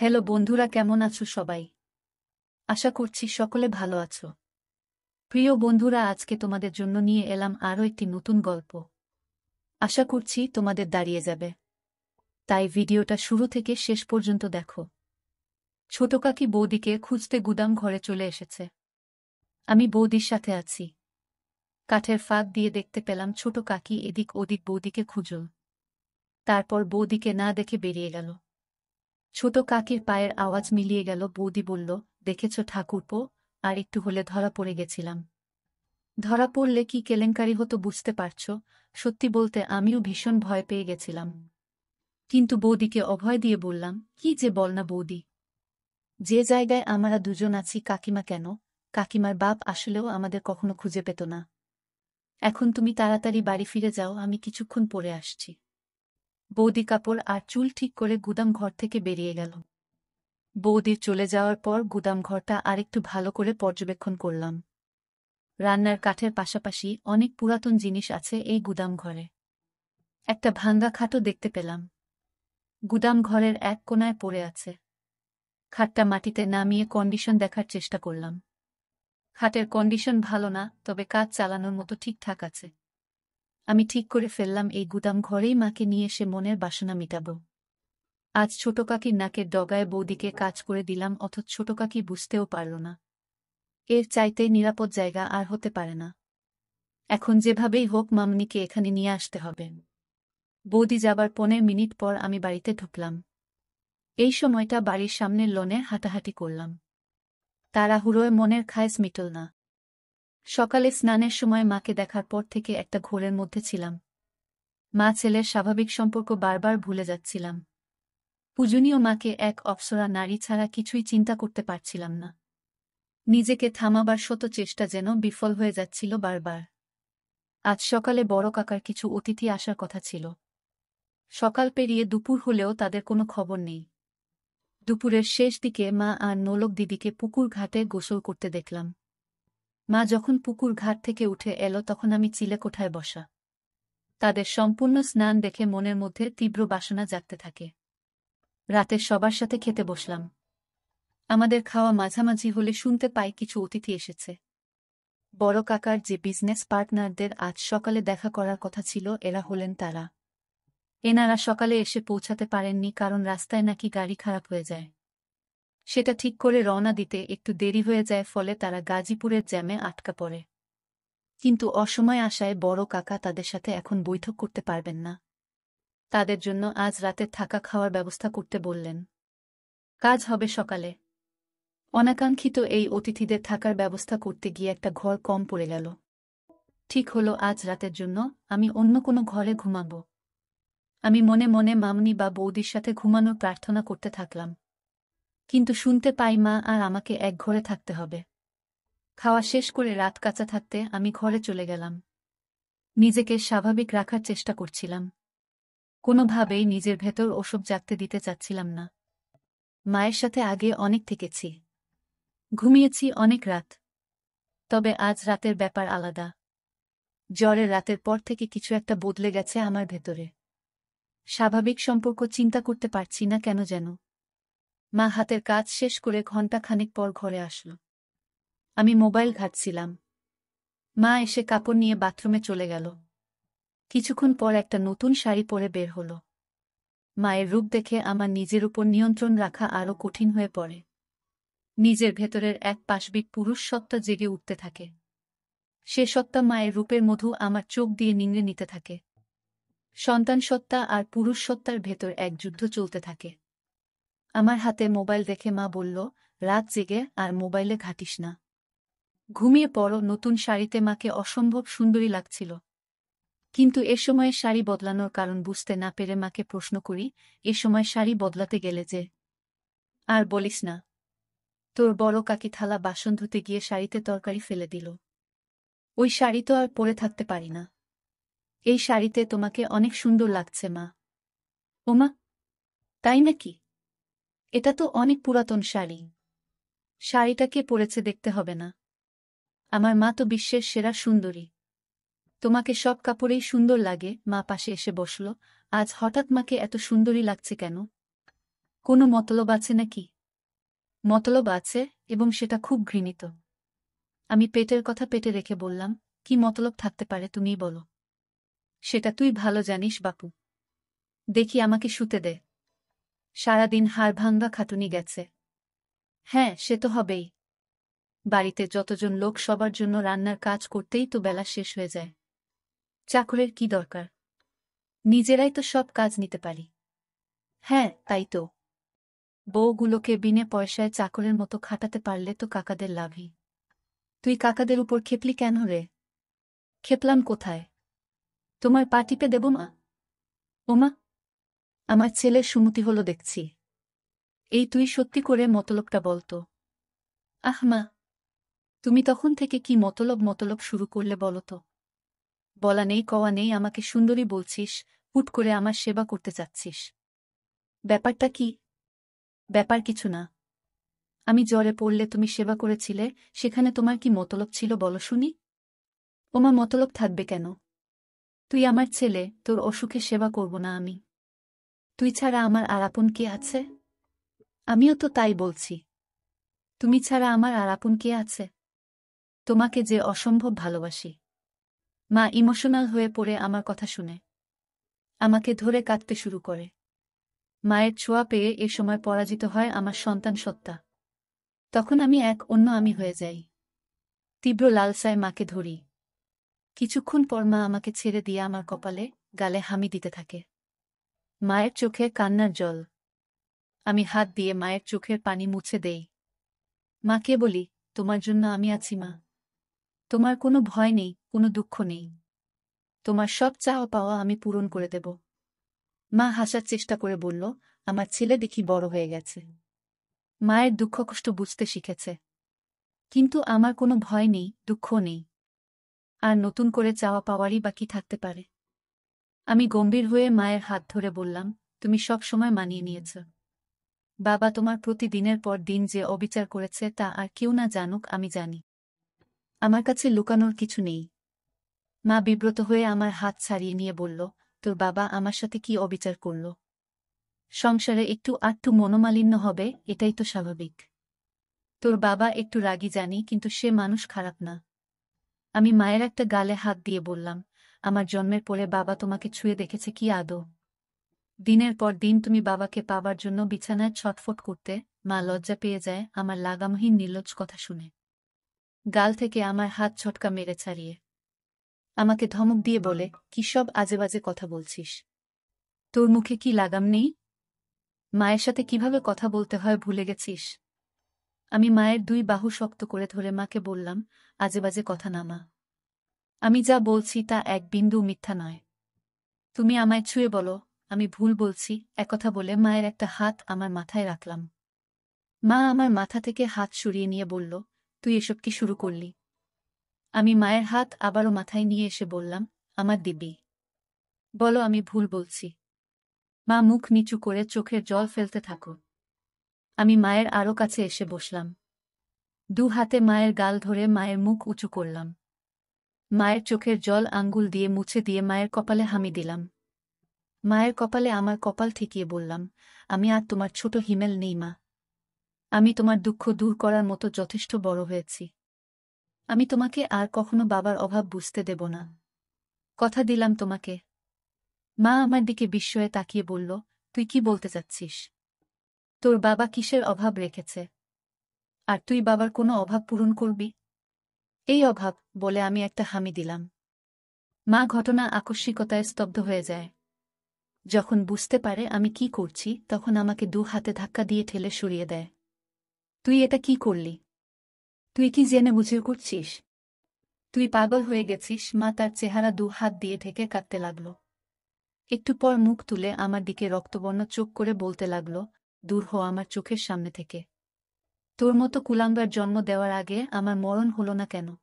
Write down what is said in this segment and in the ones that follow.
Hello বন্ধুরা, কেমন আছো সবাই? আশা করছি সকলে ভালো আছো। প্রিয় বন্ধুরা, আজকে তোমাদের জন্য নিয়ে এলাম আরও একটি নতুন গল্প। আশা করছি তোমাদের দাঁড়িয়ে যাবে, তাই ভিডিওটা শুরু থেকে শেষ পর্যন্ত দেখো। ছোট কাকি বৌদিকে খুঁজতে গুদাম ঘরে চলে এসেছে। আমি বৌদির সাথে আছি। কাঠের ফাঁক দিয়ে দেখতে পেলাম ছোট কাকি এদিক ওদিক বৌদিকে খুঁজল। তারপর বৌদিকে না দেখে বেরিয়ে গেল। ছোট কাকির পায়ের আওয়াজ মিলিয়ে গেল। বৌদি বলল, দেখেছ ঠাকুরপো, আর একটু হলে ধরা পড়ে গেছিলাম। ধরা পড়লে কি কেলেঙ্কারি হতো বুঝতে পারছ? সত্যি বলতে আমিও ভীষণ ভয় পেয়ে গেছিলাম। কিন্তু বৌদিকে অভয় দিয়ে বললাম, কি যে বল না বৌদি, যে জায়গায় আমরা দুজন আছি কাকিমা কেন, কাকিমার বাপ আসলেও আমাদের কখনো খুঁজে পেত না। এখন তুমি তাড়াতাড়ি বাড়ি ফিরে যাও, আমি কিছুক্ষণ পরে আসছি। বৌদি কাপড় আর চুল ঠিক করে গুদাম ঘর থেকে বেরিয়ে গেল। বৌদির চলে যাওয়ার পর গুদাম ঘরটা আরেকটু ভালো করে পর্যবেক্ষণ করলাম। রান্নার কাঠের পাশাপাশি অনেক পুরাতন জিনিস আছে এই গুদাম ঘরে। একটা ভাঙ্গা খাটও দেখতে পেলাম। গুদাম ঘরের এক কোণায় পড়ে আছে। খাটটা মাটিতে নামিয়ে কন্ডিশন দেখার চেষ্টা করলাম। খাটের কন্ডিশন ভালো না, তবে কাজ চালানোর মতো ঠিকঠাক আছে। আমি ঠিক করে ফেললাম এই গুদাম ঘরেই মাকে নিয়ে এসে মনের বাসনা মিটাব। আজ ছোট কাকির নাকের ডগায় বৌদিকে কাজ করে দিলাম, অথচ ছোট কাকি বুঝতেও পারল না। এর চাইতে নিরাপদ জায়গা আর হতে পারে না। এখন যেভাবেই হোক মামনিকে এখানে নিয়ে আসতে হবে। বৌদি যাবার 15 মিনিট পর আমি বাড়িতে ঢুকলাম। এই সময়টা বাড়ির সামনের লনে হাঁটাহাঁটি করলাম। তাড়াহুড়োয় মনের খায়েশ মিটল না। সকালে স্নানের সময় মাকে দেখার পর থেকে একটা ঘোরের মধ্যে ছিলাম। মা ছেলের স্বাভাবিক সম্পর্ক বারবার ভুলে যাচ্ছিলাম। পূজনীয় মাকে এক অপ্সরা নারী ছাড়া কিছুই চিন্তা করতে পারছিলাম না। নিজেকে থামাবার শত চেষ্টা যেন বিফল হয়ে যাচ্ছিল বারবার। আজ সকালে বড় কাকার কিছু অতিথি আসার কথা ছিল। সকাল পেরিয়ে দুপুর হলেও তাদের কোনো খবর নেই। দুপুরের শেষ দিকে মা আর নোলক দিদিকে পুকুর ঘাটে গোসল করতে দেখলাম। মা যখন পুকুর ঘাট থেকে উঠে এলো তখন আমি চিলেকোঠায় বসা। তাদের সম্পূর্ণ স্নান দেখে মনের মধ্যে তীব্র বাসনা জাগতে থাকে। রাতে সবার সাথে খেতে বসলাম। আমাদের খাওয়া মাঝামাঝি হলে শুনতে পাই কিছু অতিথি এসেছে। বড় কাকার যে বিজনেস পার্টনারদের আজ সকালে দেখা করার কথা ছিল, এরা হলেন তারা। এনারা সকালে এসে পৌঁছাতে পারেননি কারণ রাস্তায় নাকি গাড়ি খারাপ হয়ে যায়। সেটা ঠিক করে রওনা দিতে একটু দেরি হয়ে যায়, ফলে তারা গাজীপুরের জ্যামে আটকা পড়ে। কিন্তু অসময়ে আসায় বড় কাকা তাদের সাথে এখন বৈঠক করতে পারবেন না। তাদের জন্য আজ রাতে থাকা খাওয়ার ব্যবস্থা করতে বললেন। কাজ হবে সকালে। অনাকাঙ্ক্ষিত এই অতিথিদের থাকার ব্যবস্থা করতে গিয়ে একটা ঘর কম পড়ে গেল। ঠিক হলো আজ রাতের জন্য আমি অন্য কোনো ঘরে ঘুমাব। আমি মনে মনে মামনি বা বৌদির সাথে ঘুমানোর প্রার্থনা করতে থাকলাম। কিন্তু শুনতে পাই মা আর আমাকে এক ঘরে থাকতে হবে। খাওয়া শেষ করে রাত কাঁচা থাকতে আমি ঘরে চলে গেলাম। নিজেকে স্বাভাবিক রাখার চেষ্টা করছিলাম। কোনোভাবেই নিজের ভেতর ওসব জাগতে দিতে চাচ্ছিলাম না। মায়ের সাথে আগে অনেক থেকেছি, ঘুমিয়েছি অনেক রাত। তবে আজ রাতের ব্যাপার আলাদা। জ্বরের রাতের পর থেকে কিছু একটা বদলে গেছে আমার ভেতরে। স্বাভাবিক সম্পর্ক চিন্তা করতে পারছি না কেন যেন। মা হাতের কাজ শেষ করে ঘণ্টা খানেক পর ঘরে আসলো। আমি মোবাইল ঘাঁটছিলাম। মা এসে কাপড় নিয়ে বাথরুমে চলে গেল। কিছুক্ষণ পর একটা নতুন শাড়ি পরে বের হলো। মায়ের রূপ দেখে আমার নিজের উপর নিয়ন্ত্রণ রাখা আরও কঠিন হয়ে পড়ে। নিজের ভেতরের এক পাশবিক পুরুষ সত্তা জেগে উঠতে থাকে। সে সত্তা মায়ের রূপের মধু আমার চোখ দিয়ে নিংড়ে নিতে থাকে। সন্তান সত্তা আর পুরুষ সত্তার ভেতর এক যুদ্ধ চলতে থাকে। আমার হাতে মোবাইল দেখে মা বলল, রাত জেগে আর মোবাইলে ঘাঁটিস না, ঘুমিয়ে পড়ো। নতুন শাড়িতে মাকে অসম্ভব সুন্দরী লাগছিল। কিন্তু এ সময়ে শাড়ি বদলানোর কারণ বুঝতে না পেরে মাকে প্রশ্ন করি, এ সময় শাড়ি বদলাতে গেলে যে? আর বলিস না, তোর বড় কাকি থালা বাসন ধুতে গিয়ে শাড়িতে তরকারি ফেলে দিল। ওই শাড়ি তো আর পরে থাকতে পারি না। এই শাড়িতে তোমাকে অনেক সুন্দর লাগছে মা। ওমা, তাই নাকি? এটা তো অনেক পুরাতন শাড়ি। শাড়িটা কে পরেছে দেখতে হবে না? আমার মা তো বিশ্বের সেরা সুন্দরী। তোমাকে সব কাপড়েই সুন্দর লাগে। মা পাশে এসে বসল। আজ হঠাৎ মাকে এত সুন্দরী লাগছে কেন? কোনো মতলব আছে নাকি? মতলব আছে, এবং সেটা খুব ঘৃণিত। আমি পেটের কথা পেটে রেখে বললাম, কি মতলব থাকতে পারে তুমিই বলো। সেটা তুই ভালো জানিস বাপু। দেখি আমাকে শুতে দে। সারাদিন হাড়ভাঙ্গা খাটুনি গেছে। হ্যাঁ, সে তো হবেই। বাড়িতে যতজন লোক সবার জন্য রান্নার কাজ করতেই তো বেলা শেষ হয়ে যায়। চাকরের কি দরকার? নিজেরাই তো সব কাজ নিতে পারি। হ্যাঁ, তাই তো। বউগুলোকে বিনে পয়সায় চাকরের মতো খাটাতে পারলে তো কাকাদের লাভই। তুই কাকাদের উপর খেপলি কেন রে? খেপলাম কোথায়? তোমার পা টিপে দেব মা? ওমা, আমার ছেলের সুমতি হলো দেখছি। এই তুই সত্যি করে মতলবটা বলতো। আহ মা, তুমি তখন থেকে কি মতলব মতলব শুরু করলে বলো তো? বলা নেই কওয়া নেই আমাকে সুন্দরী বলছিস, হুট করে আমার সেবা করতে চাচ্ছিস। ব্যাপারটা কি? ব্যাপার কিছু না। আমি জ্বরে পড়লে তুমি সেবা করেছিলে, সেখানে তোমার কি মতলব ছিল বলো শুনি? ওমা, মতলব থাকবে কেন? তুই আমার ছেলে, তোর অসুখে সেবা করব না আমি? তুই ছাড়া আমার আর আপন কে আছে? আমিও তো তাই বলছি। তুমি ছাড়া আমার আর আপন কে আছে? তোমাকে যে অসম্ভব ভালোবাসি। মা ইমোশনাল হয়ে পড়ে আমার কথা শুনে আমাকে ধরে কাঁদতে শুরু করে। মায়ের ছোঁয়া পেয়ে এ সময় পরাজিত হয় আমার সন্তান সত্তা। তখন আমি এক অন্য আমি হয়ে যাই। তীব্র লালসায় মাকে ধরি। কিছুক্ষণ পর মা আমাকে ছেড়ে দিয়ে আমার কপালে, গালে হামি দিতে থাকে। মায়ের চোখে কান্নার জল। আমি হাত দিয়ে মায়ের চোখের পানি মুছে দেই। মাকে বলি, তোমার জন্য আমি আছি মা। তোমার কোনো ভয় নেই, কোনো দুঃখ নেই। তোমার সব চাওয়া পাওয়া আমি পূরণ করে দেব। মা হাসার চেষ্টা করে বলল, আমার ছেলে দেখি বড় হয়ে গেছে। মায়ের দুঃখ কষ্ট বুঝতে শিখেছে। কিন্তু আমার কোনো ভয় নেই, দুঃখ নেই। আর নতুন করে চাওয়া পাওয়ারই বা কি থাকতে পারে? আমি গম্ভীর হয়ে মায়ের হাত ধরে বললাম, তুমি সব সময় মানিয়ে নিয়েছ। বাবা তোমার প্রতি দিনের পর দিন যে অবিচার করেছে তা আর কেউ না জানুক, আমি জানি। আমার কাছে লুকানোর কিছু নেই। মা বিব্রত হয়ে আমার হাত ছাড়িয়ে নিয়ে বলল, তোর বাবা আমার সাথে কি অবিচার করল? সংসারে একটু আধটু মনোমালিন্য হবে, এটাই তো স্বাভাবিক। তোর বাবা একটু রাগী জানি, কিন্তু সে মানুষ খারাপ না। আমি মায়ের একটা গালে হাত দিয়ে বললাম, আমার জন্মের পরে বাবা তোমাকে ছুঁয়ে দেখেছে কি আদৌ? দিনের পর দিন তুমি বাবাকে পাবার জন্য বিছানায় ছটফট করতে। মা লজ্জা পেয়ে যায় আমার লাগামহীন নির্লজ্জ কথা শুনে। গাল থেকে আমার হাত ছটকা মেরে ছাড়িয়ে আমাকে ধমক দিয়ে বলে, কি সব আজেবাজে কথা বলছিস? তোর মুখে কি লাগাম নেই? মায়ের সাথে কিভাবে কথা বলতে হয় ভুলে গেছিস? আমি মায়ের দুই বাহু শক্ত করে ধরে মাকে বললাম, আজেবাজে কথা না মা। আমি যা বলছি তা এক বিন্দু মিথ্যা নয়। তুমি আমায় ছুঁয়ে বলো, আমি ভুল বলছি। একথা বলে মায়ের একটা হাত আমার মাথায় রাখলাম। মা আমার মাথা থেকে হাত সরিয়ে নিয়ে বলল, তুই এসব কি শুরু করলি? আমি মায়ের হাত আবারও মাথায় নিয়ে এসে বললাম, আমার দিব্যি। বলো আমি ভুল বলছি। মা মুখ নিচু করে চোখের জল ফেলতে থাকো। আমি মায়ের আরও কাছে এসে বসলাম। দু হাতে মায়ের গাল ধরে মায়ের মুখ উঁচু করলাম। মায়ের চোখের জল আঙ্গুল দিয়ে মুছে দিয়ে মায়ের কপালে হামি দিলাম। মায়ের কপালে আমার কপাল ঠেকিয়ে বললাম, আমি আর তোমার ছোট হিমেল নেই মা। আমি তোমার দুঃখ দূর করার মতো যথেষ্ট বড় হয়েছি। আমি তোমাকে আর কখনো বাবার অভাব বুঝতে দেব না। কথা দিলাম তোমাকে। মা আমার দিকে বিস্ময়ে তাকিয়ে বলল, তুই কি বলতে চাচ্ছিস? তোর বাবা কিসের অভাব রেখেছে? আর তুই বাবার কোনো অভাব পূরণ করবি? এই অভাব, বলে আমি একটা হামি দিলাম। মা ঘটনা আকস্মিকতায় স্তব্ধ হয়ে যায়। যখন বুঝতে পারে আমি কি করছি তখন আমাকে দু হাতে ধাক্কা দিয়ে ঠেলে সরিয়ে দেয়। তুই এটা কি করলি? তুই কি জেনে বুঝে করছিস? তুই পাগল হয়ে গেছিস। মা তার চেহারা দু হাত দিয়ে ঢেকে কাঁদতে লাগল। একটু পর মুখ তুলে আমার দিকে রক্তবর্ণ চোখ করে বলতে লাগল, দূর হ আমার চোখের সামনে থেকে। তোর মতো কুলাঙ্গার জন্ম দেওয়ার আগে আমার মরণ হলো না কেন?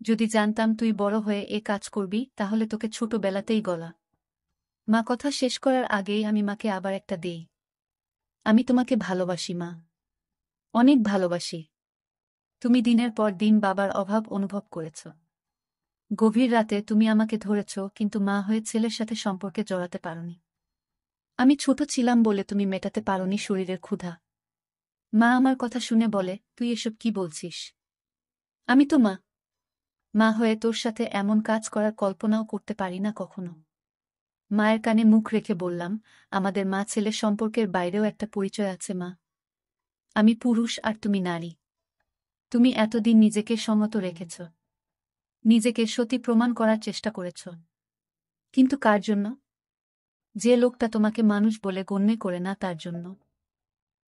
যদি জানতাম তুই বড় হয়ে এ কাজ করবি তাহলে তোকে ছোটবেলাতেই গলা। মা কথা শেষ করার আগেই আমি মাকে আবার একটা দেই। আমি তোমাকে ভালোবাসি মা, অনেক ভালোবাসি। তুমি দিনের পর দিন বাবার অভাব অনুভব করেছ। গভীর রাতে তুমি আমাকে ধরেছ, কিন্তু মা হয়ে ছেলের সাথে সম্পর্কে জড়াতে পারোনি। আমি ছোট ছিলাম বলে তুমি মেটাতে পারোনি শরীরের ক্ষুধা। মা আমার কথা শুনে বলে, তুই এসব কি বলছিস? আমি তো মা। মা হয়ে তোর সাথে এমন কাজ করার কল্পনাও করতে পারি না কখনো। মায়ের কানে মুখ রেখে বললাম, আমাদের মা ছেলে সম্পর্কের বাইরেও একটা পরিচয় আছে মা। আমি পুরুষ আর তুমি নারী। তুমি এতদিন নিজেকে সংযত রেখেছ। নিজেকে সতী প্রমাণ করার চেষ্টা করেছ। কিন্তু কার জন্য? যে লোকটা তোমাকে মানুষ বলে গণ্য করে না তার জন্য।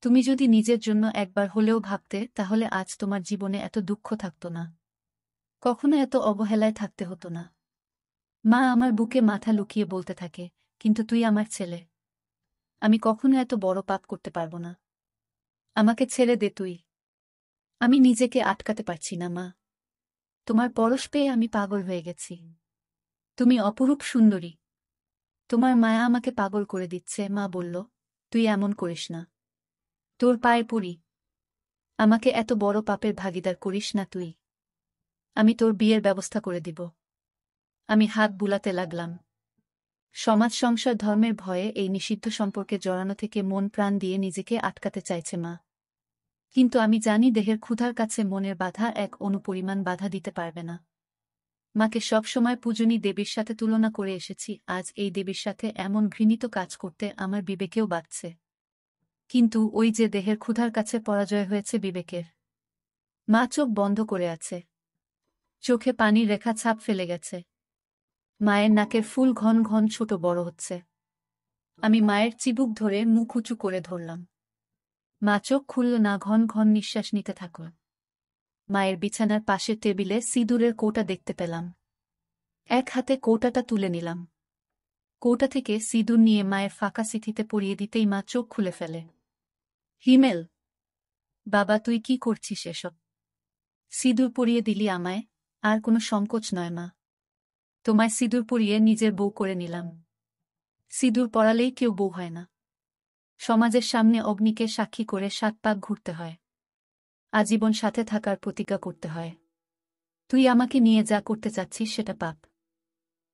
তুমি যদি নিজের জন্য একবার হলেও ভাবতে তাহলে আজ তোমার জীবনে এত দুঃখ থাকত না। কখনো এত অবহেলায় থাকতে হতো না। মা আমার বুকে মাথা লুকিয়ে বলতে থাকে, কিন্তু তুই আমার ছেলে। আমি কখনো এত বড় পাপ করতে পারবো না। আমাকে ছেড়ে দে তুই। আমি নিজেকে আটকাতে পারছি না মা। তোমার পরশ পেয়ে আমি পাগল হয়ে গেছি। তুমি অপরূপ সুন্দরী। তোমার মায়া আমাকে পাগল করে দিচ্ছে। মা বলল, তুই এমন করিস না। তোর পায়ে পড়ি। আমাকে এত বড় পাপের ভাগিদার করিস না তুই। আমি তোর বিয়ের ব্যবস্থা করে দিব। আমি হাত বুলাতে লাগলাম। সমাজ সংসার ধর্মের ভয়ে এই নিষিদ্ধ সম্পর্কে জড়ানো থেকে মন প্রাণ দিয়ে নিজেকে আটকাতে চাইছে মা। কিন্তু আমি জানি দেহের ক্ষুধার কাছে মনের বাধা এক অনুপরিমাণ বাধা দিতে পারবে না। মাকে সবসময় পূজনী দেবীর সাথে তুলনা করে এসেছি, আজ এই দেবীর সাথে এমন ঘৃণিত কাজ করতে আমার বিবেকেও বাধছে। কিন্তু ওই যে দেহের ক্ষুধার কাছে পরাজয় হয়েছে বিবেকের। মা চোখ বন্ধ করে আছে। চোখে পানির রেখা ছাপ ফেলে গেছে। মায়ের নাকের ফুল ঘন ঘন ছোট বড় হচ্ছে। আমি মায়ের চিবুক ধরে মুখ উঁচু করে ধরলাম। মা চোখ খুলল না, ঘন ঘন নিঃশ্বাস নিতে থাকল। মায়ের বিছানার পাশের টেবিলে সিঁদুরের কৌটা দেখতে পেলাম। এক হাতে কৌটাটা তুলে নিলাম। কৌটা থেকে সিঁদুর নিয়ে মায়ের ফাঁকা সিথিতে পরিয়ে দিতেই মা চোখ খুলে ফেলে। হিমেল, বাবা তুই কি করছিস এসব? সিঁদুর পরিয়ে দিলি আমায়? আর কোনো সংকোচ নয় মা। তোমায় সিঁদুর পরিয়ে নিজের বউ করে নিলাম। সিঁদুর পরালেই কেউ বউ হয় না। সমাজের সামনে অগ্নিকে সাক্ষী করে ৭ পাক ঘুরতে হয়। আজীবন সাথে থাকার প্রতিজ্ঞা করতে হয়। তুই আমাকে নিয়ে যা করতে চাচ্ছিস সেটা পাপ।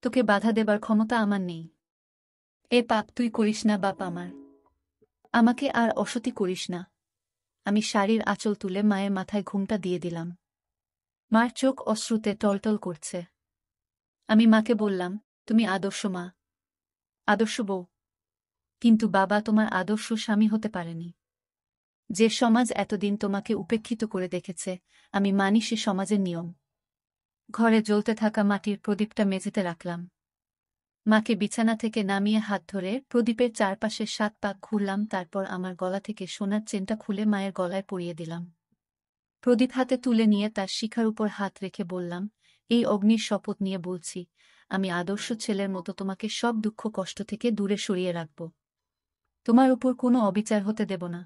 তোকে বাধা দেবার ক্ষমতা আমার নেই। এ পাপ তুই করিস না বাপ আমার। আমাকে আর অসতী করিস না। আমি শাড়ির আঁচল তুলে মায়ের মাথায় ঘুমটা দিয়ে দিলাম। মার চোখ অশ্রুতে টলটল করছে। আমি মাকে বললাম, তুমি আদর্শ মা, আদর্শ বউ। কিন্তু বাবা তোমার আদর্শ স্বামী হতে পারেনি। যে সমাজ এতদিন তোমাকে উপেক্ষিত করে দেখেছে, আমি মানি সে সমাজের নিয়ম। ঘরে জ্বলতে থাকা মাটির প্রদীপটা মেঝেতে রাখলাম। মাকে বিছানা থেকে নামিয়ে হাত ধরে প্রদীপের চারপাশে ৭ পাক ঘুরলাম। তারপর আমার গলা থেকে সোনার চেনটা খুলে মায়ের গলায় পরিয়ে দিলাম। প্রদীপ হাতে তুলে নিয়ে তার শিখার উপর হাত রেখে বললাম, এই অগ্নির শপথ নিয়ে বলছি, আমি আদর্শ ছেলের মতো তোমাকে সব দুঃখ কষ্ট থেকে দূরে সরিয়ে রাখব। তোমার উপর কোনো অবিচার হতে দেব না।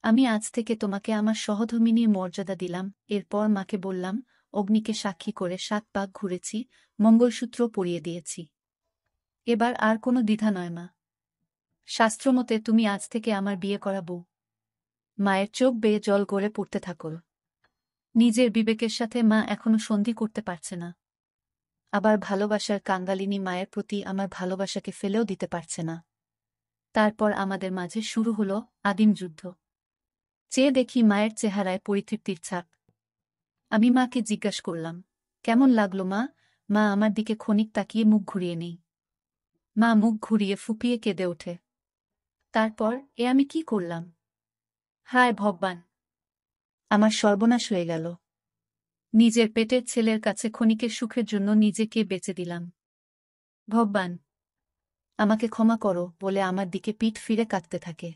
আমি আজ থেকে তোমাকে আমার সহধর্মিনীর মর্যাদা দিলাম। এরপর মাকে বললাম, অগ্নিকে সাক্ষী করে ৭ পাক ঘুরেছি, মঙ্গলসূত্র পরিয়ে দিয়েছি। এবার আর কোনো দ্বিধা নয় মা। শাস্ত্রমতে তুমি আজ থেকে আমার বিয়ে করা বউ। মায়ের চোখ বেয়ে জল গড়ে পড়তে থাকল। নিজের বিবেকের সাথে মা এখনো সন্ধি করতে পারছে না। আবার ভালোবাসার কাঙ্গালিনী মায়ের প্রতি আমার ভালোবাসাকে ফেলেও দিতে পারছে না। তারপর আমাদের মাঝে শুরু হলো আদিম যুদ্ধ। চেয়ে দেখি মায়ের চেহারায় পরিতৃপ্তির ছাপ। আমি মাকে জিজ্ঞাসা করলাম, কেমন লাগলো মা? মা আমার দিকে ক্ষণিক তাকিয়ে মুখ ঘুরিয়ে নেই। মা মুখ ঘুরিয়ে ফুপিয়ে কেঁদে ওঠে। তারপর আমি কি করলাম? হায় ভগবান! আমার সর্বনাশ হয়ে গেল। নিজের পেটের ছেলের কাছে ক্ষণিকের সুখের জন্য নিজেকে বেচে দিলাম। ভগবান, আমাকে ক্ষমা করো বলে আমার দিকে পিঠ ফিরে কাঁদতে থাকে।